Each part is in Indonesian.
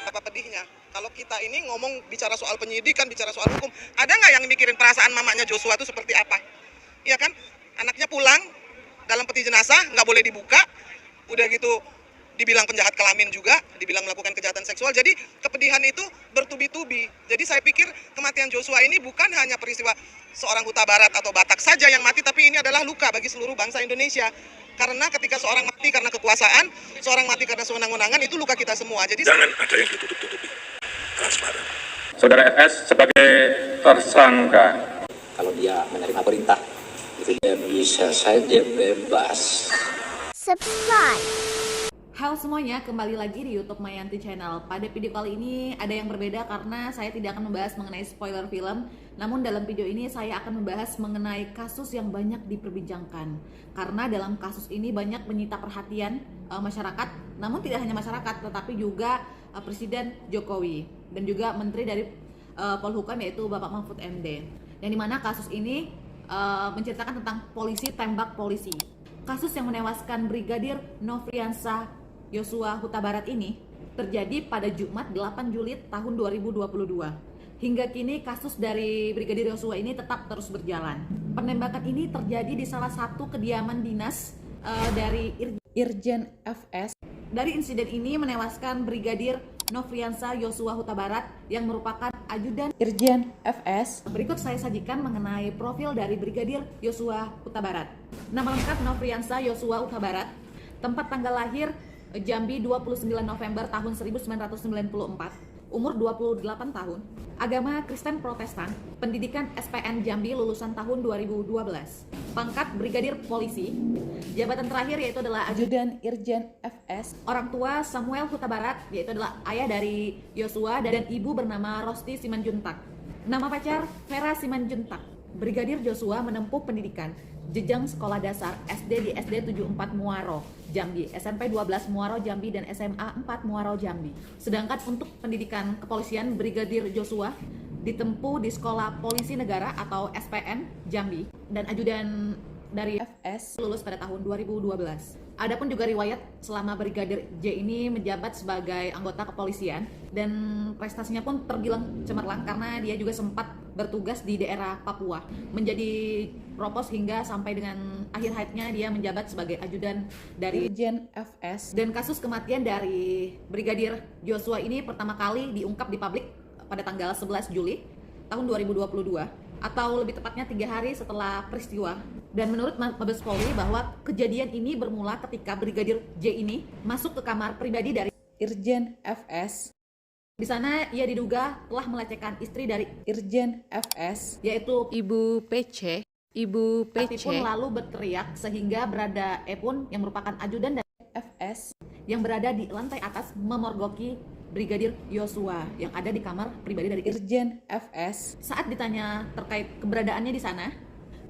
Apa pedihnya? Kalau kita ini ngomong bicara soal penyidikan, bicara soal hukum, ada nggak yang mikirin perasaan mamanya Joshua itu seperti apa? Iya kan? Anaknya pulang dalam peti jenazah, nggak boleh dibuka, udah gitu dibilang penjahat kelamin juga, dibilang melakukan kejahatan seksual. Jadi kepedihan itu bertubi-tubi. Jadi saya pikir kematian Joshua ini bukan hanya peristiwa seorang Huta Barat atau Batak saja yang mati, tapi ini adalah luka bagi seluruh bangsa Indonesia. Karena ketika seorang mati karena kekuasaan, seorang mati karena sewenang-wenangan, itu luka kita semua. Jadi jangan ada yang ditutup-tutupi. Transparan. Saudara FS sebagai tersangka, kalau dia menerima perintah, itu dia bisa saja bebas. Subscribe. Halo semuanya, kembali lagi di YouTube Mayanti Channel. Pada video kali ini ada yang berbeda karena saya tidak akan membahas mengenai spoiler film. Namun dalam video ini saya akan membahas mengenai kasus yang banyak diperbincangkan. Karena dalam kasus ini banyak menyita perhatian masyarakat. Namun tidak hanya masyarakat, tetapi juga Presiden Jokowi dan juga Menteri dari Polhukam yaitu Bapak Mahfud MD. Yang dimana kasus ini menceritakan tentang polisi tembak polisi. Kasus yang menewaskan Brigadir Nofriansah Yosua Huta Barat ini terjadi pada Jumat 8 Juli tahun 2022. Hingga kini kasus dari Brigadir Yosua ini tetap terus berjalan. Penembakan ini terjadi di salah satu kediaman dinas dari Irjen FS. Dari insiden ini menewaskan Brigadir Nofriansah Yosua Huta Barat yang merupakan ajudan Irjen FS. Berikut saya sajikan mengenai profil dari Brigadir Yosua Huta Barat. Nama lengkap Nofriansah Yosua Huta Barat. Tempat tanggal lahir Jambi 29 November tahun 1994. Umur 28 tahun. Agama Kristen Protestan. Pendidikan SPN Jambi lulusan tahun 2012. Pangkat Brigadir Polisi. Jabatan terakhir yaitu adalah ajudan Irjen FS. Orang tua Samuel Huta Barat yaitu adalah ayah dari Yosua dan ibu bernama Rosti Simanjuntak. Nama pacar Vera Simanjuntak. Brigadir Joshua menempuh pendidikan jenjang sekolah dasar SD di SD 74 Muaro, Jambi, SMP 12 Muaro, Jambi, dan SMA 4 Muaro, Jambi. Sedangkan untuk pendidikan kepolisian, Brigadir Joshua ditempuh di Sekolah Polisi Negara atau SPN Jambi dan ajudan dari FS lulus pada tahun 2012. Adapun juga riwayat selama Brigadir J ini menjabat sebagai anggota kepolisian dan prestasinya pun terbilang cemerlang karena dia juga sempat bertugas di daerah Papua menjadi propos hingga sampai dengan akhir hayatnya dia menjabat sebagai ajudan dari Irjen FS. Dan kasus kematian dari Brigadir Joshua ini pertama kali diungkap di publik pada tanggal 11 Juli tahun 2022 atau lebih tepatnya 3 hari setelah peristiwa. Dan menurut Mabes Polri bahwa kejadian ini bermula ketika Brigadir J ini masuk ke kamar pribadi dari Irjen FS. Di sana ia diduga telah melecehkan istri dari Irjen FS yaitu Ibu PC. Ibu PC pun lalu berteriak sehingga berada E pun yang merupakan ajudan dari FS yang berada di lantai atas memorgoki Brigadir Yosua yang ada di kamar pribadi dari Irjen FS. Saat ditanya terkait keberadaannya di sana,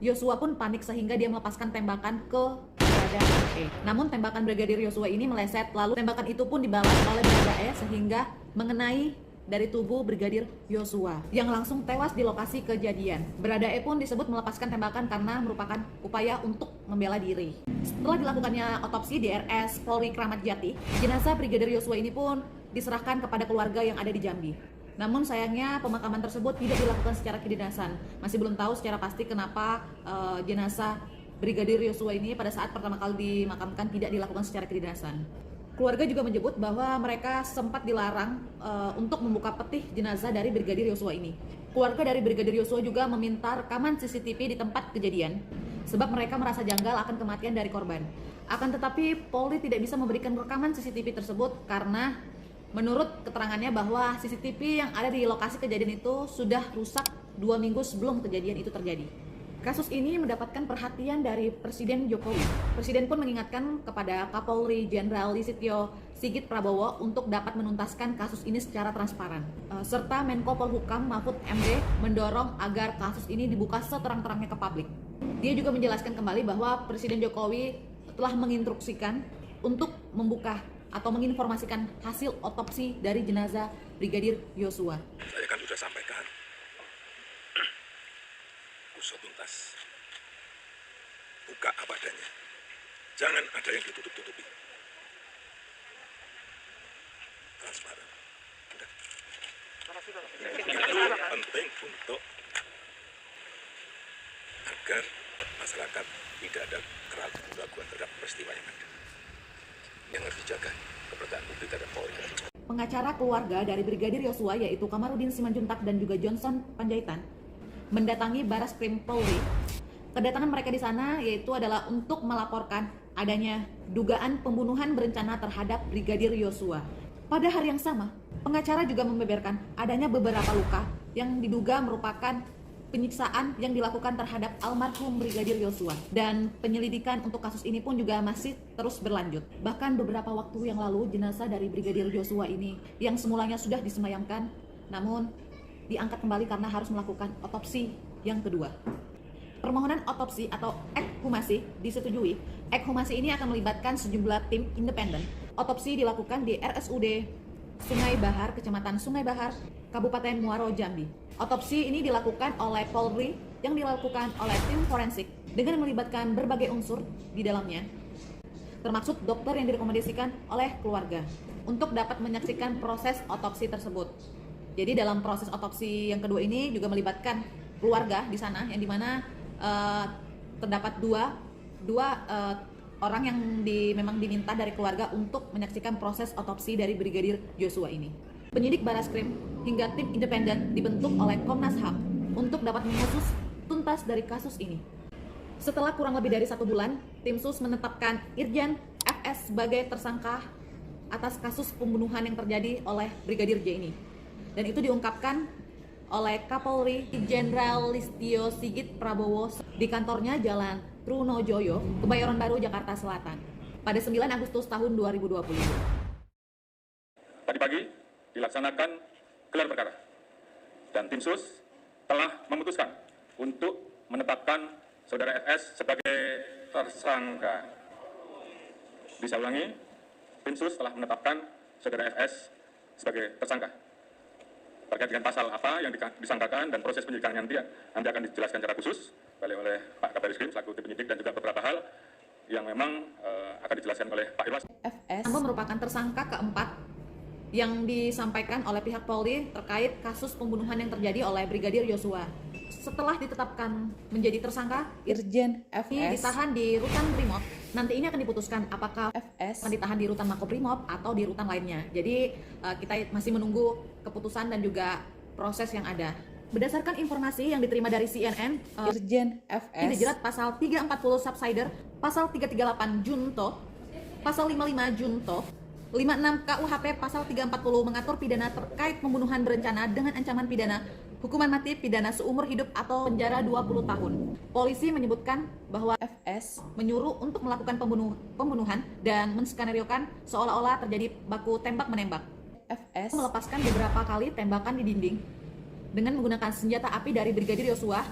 Yosua pun panik sehingga dia melepaskan tembakan ke Barada E. Namun tembakan Brigadir Yosua ini meleset, lalu tembakan itu pun dibalas oleh Barada E sehingga mengenai dari tubuh Brigadir Yosua yang langsung tewas di lokasi kejadian. Barada E pun disebut melepaskan tembakan karena merupakan upaya untuk membela diri. Setelah dilakukannya otopsi di RS Polri Kramat Jati, jenazah Brigadir Yosua ini pun diserahkan kepada keluarga yang ada di Jambi. Namun sayangnya pemakaman tersebut tidak dilakukan secara kedinasan. Masih belum tahu secara pasti kenapa jenazah Brigadir Yosua ini pada saat pertama kali dimakamkan tidak dilakukan secara kedinasan. Keluarga juga menyebut bahwa mereka sempat dilarang untuk membuka peti jenazah dari Brigadir Yosua ini. Keluarga dari Brigadir Yosua juga meminta rekaman CCTV di tempat kejadian sebab mereka merasa janggal akan kematian dari korban. Akan tetapi Polri tidak bisa memberikan rekaman CCTV tersebut karena menurut keterangannya bahwa CCTV yang ada di lokasi kejadian itu sudah rusak 2 minggu sebelum kejadian itu terjadi. Kasus ini mendapatkan perhatian dari Presiden Jokowi. Presiden pun mengingatkan kepada Kapolri Jenderal Listio Sigit Prabowo untuk dapat menuntaskan kasus ini secara transparan. Serta Menko Polhukam Mahfud MD mendorong agar kasus ini dibuka seterang-terangnya ke publik. Dia juga menjelaskan kembali bahwa Presiden Jokowi telah menginstruksikan untuk membuka atau menginformasikan hasil otopsi dari jenazah Brigadir Yosua. Saya kan sudah sampaikan, usut tuntas, buka apa adanya, jangan ada yang ditutup-tutupi. transparan. Itu penting untuk agar masyarakat tidak ada keraguan terhadap peristiwa yang ada. Yang harus dijaga kepercayaan publik terhadap Polri. Pengacara keluarga dari Brigadir Yosua yaitu Kamarudin Simanjuntak dan juga Johnson Panjaitan mendatangi Barreskrim Polri. Kedatangan mereka di sana yaitu adalah untuk melaporkan adanya dugaan pembunuhan berencana terhadap Brigadir Yosua. Pada hari yang sama, pengacara juga membeberkan adanya beberapa luka yang diduga merupakan penyiksaan yang dilakukan terhadap almarhum Brigadir Yosua. Dan penyelidikan untuk kasus ini pun juga masih terus berlanjut. Bahkan beberapa waktu yang lalu jenazah dari Brigadir Yosua ini yang semulanya sudah disemayamkan, namun diangkat kembali karena harus melakukan otopsi yang kedua. Permohonan otopsi atau ekshumasi disetujui. Ekshumasi ini akan melibatkan sejumlah tim independen. Otopsi dilakukan di RSUD Sungai Bahar, Kecamatan Sungai Bahar, Kabupaten Muaro, Jambi. Otopsi ini dilakukan oleh Polri yang dilakukan oleh tim forensik dengan melibatkan berbagai unsur di dalamnya, termasuk dokter yang direkomendasikan oleh keluarga untuk dapat menyaksikan proses otopsi tersebut. Jadi dalam proses otopsi yang kedua ini juga melibatkan keluarga di sana, yang dimana terdapat dua orang yang memang diminta dari keluarga untuk menyaksikan proses otopsi dari Brigadir Yosua ini. Penyidik Barreskrim hingga tim independen dibentuk oleh Komnas HAM untuk dapat mengusut tuntas dari kasus ini. Setelah kurang lebih dari 1 bulan, tim SUS menetapkan Irjen FS sebagai tersangka atas kasus pembunuhan yang terjadi oleh Brigadir J ini. Dan itu diungkapkan oleh Kapolri Jenderal Listio Sigit Prabowo di kantornya Jalan Trunojoyo, Kebayoran Baru, Jakarta Selatan pada 9 Agustus tahun 2020. Tadi pagi dilaksanakan gelar perkara dan tim SUS telah memutuskan untuk menetapkan saudara FS sebagai tersangka. Bisa ulangi, tim SUS telah menetapkan saudara FS sebagai tersangka. Terkait dengan pasal apa yang disangkakan dan proses penyidikan nanti akan dijelaskan secara khusus oleh Pak Kabar Eskrim selaku tim penyidik dan juga beberapa hal yang memang akan dijelaskan oleh Pak Irwas. FS merupakan tersangka keempat yang disampaikan oleh pihak Polri terkait kasus pembunuhan yang terjadi oleh Brigadir Yosua. Setelah ditetapkan menjadi tersangka, Irjen FS ditahan di Rutan Brimob. Nanti ini akan diputuskan apakah FS akan ditahan di Rutan Makobrimob atau di rutan lainnya. Jadi kita masih menunggu keputusan dan juga proses yang ada. Berdasarkan informasi yang diterima dari CNN, Irjen FS dijerat pasal 340 Subsider, pasal 338 Junto, pasal 55 Junto, 56 KUHP pasal 340 mengatur pidana terkait pembunuhan berencana dengan ancaman pidana hukuman mati, pidana seumur hidup atau penjara 20 tahun. Polisi menyebutkan bahwa FS menyuruh untuk melakukan pembunuhan dan menskenariokan seolah-olah terjadi baku tembak-menembak. FS melepaskan beberapa kali tembakan di dinding dengan menggunakan senjata api dari Brigadir Yosua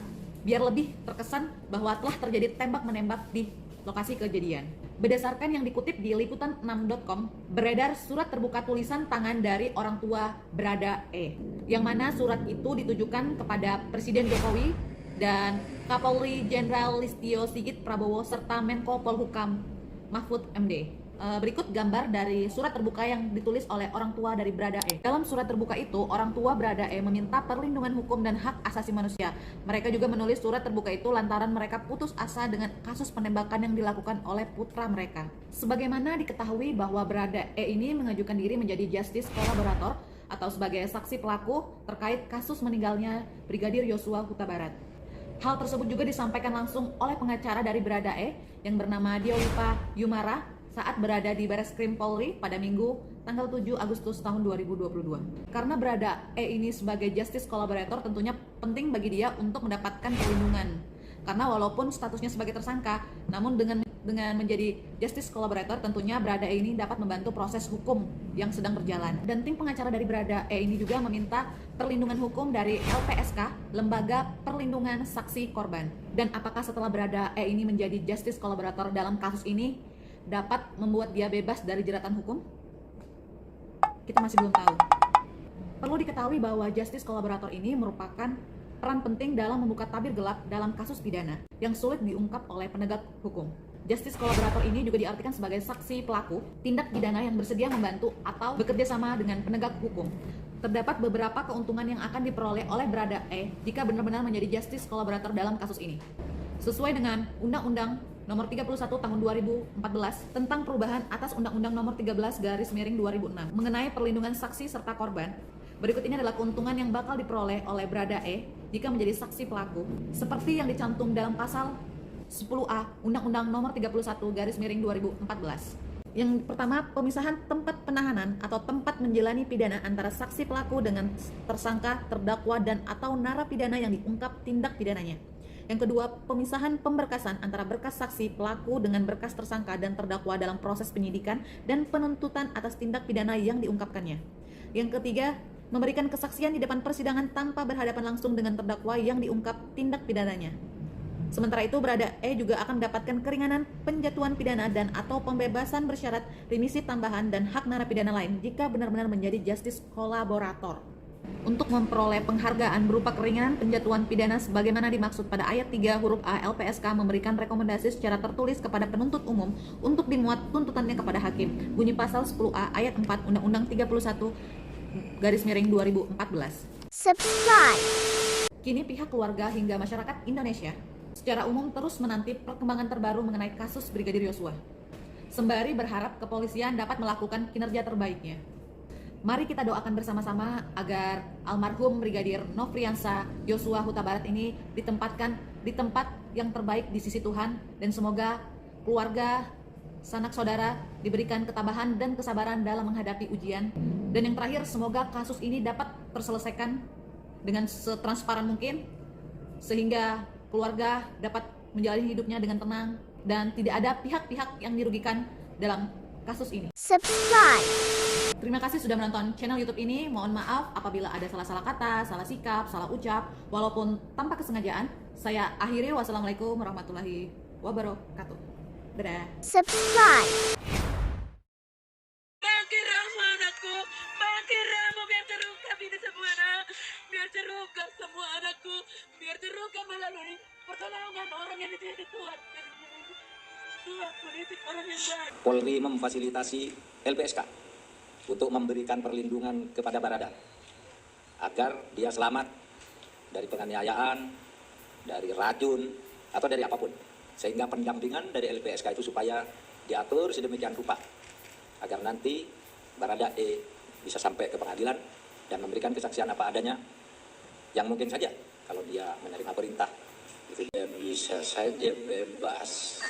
biar lebih terkesan bahwa telah terjadi tembak-menembak di lokasi kejadian. Berdasarkan yang dikutip di liputan6.com, beredar surat terbuka tulisan tangan dari orang tua Brada E, yang mana surat itu ditujukan kepada Presiden Jokowi dan Kapolri Jenderal Listio Sigit Prabowo serta Menko Polhukam Mahfud MD. Berikut gambar dari surat terbuka yang ditulis oleh orang tua dari Brada E. Dalam surat terbuka itu, orang tua Brada E meminta perlindungan hukum dan hak asasi manusia. Mereka juga menulis surat terbuka itu lantaran mereka putus asa dengan kasus penembakan yang dilakukan oleh putra mereka. Sebagaimana diketahui bahwa Brada E ini mengajukan diri menjadi justice collaborator atau sebagai saksi pelaku terkait kasus meninggalnya Brigadir Yosua Huta Barat. Hal tersebut juga disampaikan langsung oleh pengacara dari Brada E yang bernama Diolipa Yumara saat berada di Barreskrim Polri pada Minggu tanggal 7 Agustus tahun 2022. Karena Brada E ini sebagai justice collaborator tentunya penting bagi dia untuk mendapatkan perlindungan. Karena walaupun statusnya sebagai tersangka, namun dengan menjadi justice collaborator tentunya Brada E ini dapat membantu proses hukum yang sedang berjalan. Dan tim pengacara dari Brada E ini juga meminta perlindungan hukum dari LPSK, Lembaga Perlindungan Saksi Korban. Dan apakah setelah Brada E ini menjadi justice collaborator dalam kasus ini dapat membuat dia bebas dari jeratan hukum? Kita masih belum tahu. Perlu diketahui bahwa justice collaborator ini merupakan peran penting dalam membuka tabir gelap dalam kasus pidana yang sulit diungkap oleh penegak hukum. Justice kolaborator ini juga diartikan sebagai saksi pelaku tindak pidana yang bersedia membantu atau bekerja sama dengan penegak hukum. Terdapat beberapa keuntungan yang akan diperoleh oleh Barada E jika benar-benar menjadi justice kolaborator dalam kasus ini. Sesuai dengan Undang-Undang Nomor 31 Tahun 2014 tentang perubahan atas Undang-Undang Nomor 13/2006 mengenai perlindungan saksi serta korban. Berikut ini adalah keuntungan yang bakal diperoleh oleh Barada E jika menjadi saksi pelaku, seperti yang dicantum dalam pasal 10A Undang-Undang Nomor 31/2014. Yang pertama, pemisahan tempat penahanan atau tempat menjalani pidana antara saksi pelaku dengan tersangka, terdakwa, dan atau narapidana yang diungkap tindak pidananya. Yang kedua, pemisahan pemberkasan antara berkas saksi pelaku dengan berkas tersangka dan terdakwa dalam proses penyidikan dan penuntutan atas tindak pidana yang diungkapkannya. Yang ketiga, memberikan kesaksian di depan persidangan tanpa berhadapan langsung dengan terdakwa yang diungkap tindak pidananya. Sementara itu, Barada E juga akan mendapatkan keringanan penjatuhan pidana dan atau pembebasan bersyarat, remisi tambahan, dan hak narapidana lain jika benar-benar menjadi justice kolaborator. Untuk memperoleh penghargaan berupa keringanan penjatuhan pidana sebagaimana dimaksud pada ayat 3 huruf A LPSK memberikan rekomendasi secara tertulis kepada penuntut umum untuk dimuat tuntutannya kepada hakim. Bunyi pasal 10A ayat 4 Undang-Undang 31/2014. Subscribe. Kini pihak keluarga hingga masyarakat Indonesia secara umum terus menanti perkembangan terbaru mengenai kasus Brigadir Yosua. Sembari berharap kepolisian dapat melakukan kinerja terbaiknya. Mari kita doakan bersama-sama agar almarhum Brigadir Nofriansah Yosua Huta Barat ini ditempatkan di tempat yang terbaik di sisi Tuhan, dan semoga keluarga, sanak saudara diberikan ketabahan dan kesabaran dalam menghadapi ujian. Dan yang terakhir, semoga kasus ini dapat terselesaikan dengan setransparan mungkin sehingga keluarga dapat menjalani hidupnya dengan tenang dan tidak ada pihak-pihak yang dirugikan dalam kasus ini. Subscribe. Terima kasih sudah menonton channel YouTube ini. Mohon maaf apabila ada salah-salah kata, salah sikap, salah ucap, walaupun tanpa kesengajaan. Saya akhiri. Wassalamualaikum warahmatullahi wabarakatuh. Dadah. Subscribe. Bangkit Rama anakku, bangkit Rama biar terungkap ini semua anak, biar terungkap semua anakku, biar terungkap melalui pertolongan orang yang dititip Tuhan. Tuhan menitip orang yang baik. Polri memfasilitasi LPSK untuk memberikan perlindungan kepada Barada agar dia selamat dari penganiayaan, dari racun, atau dari apapun. Sehingga pendampingan dari LPSK itu supaya diatur sedemikian rupa agar nanti Barada E bisa sampai ke pengadilan dan memberikan kesaksian apa adanya, yang mungkin saja kalau dia menerima perintah Dia bisa saja bebas.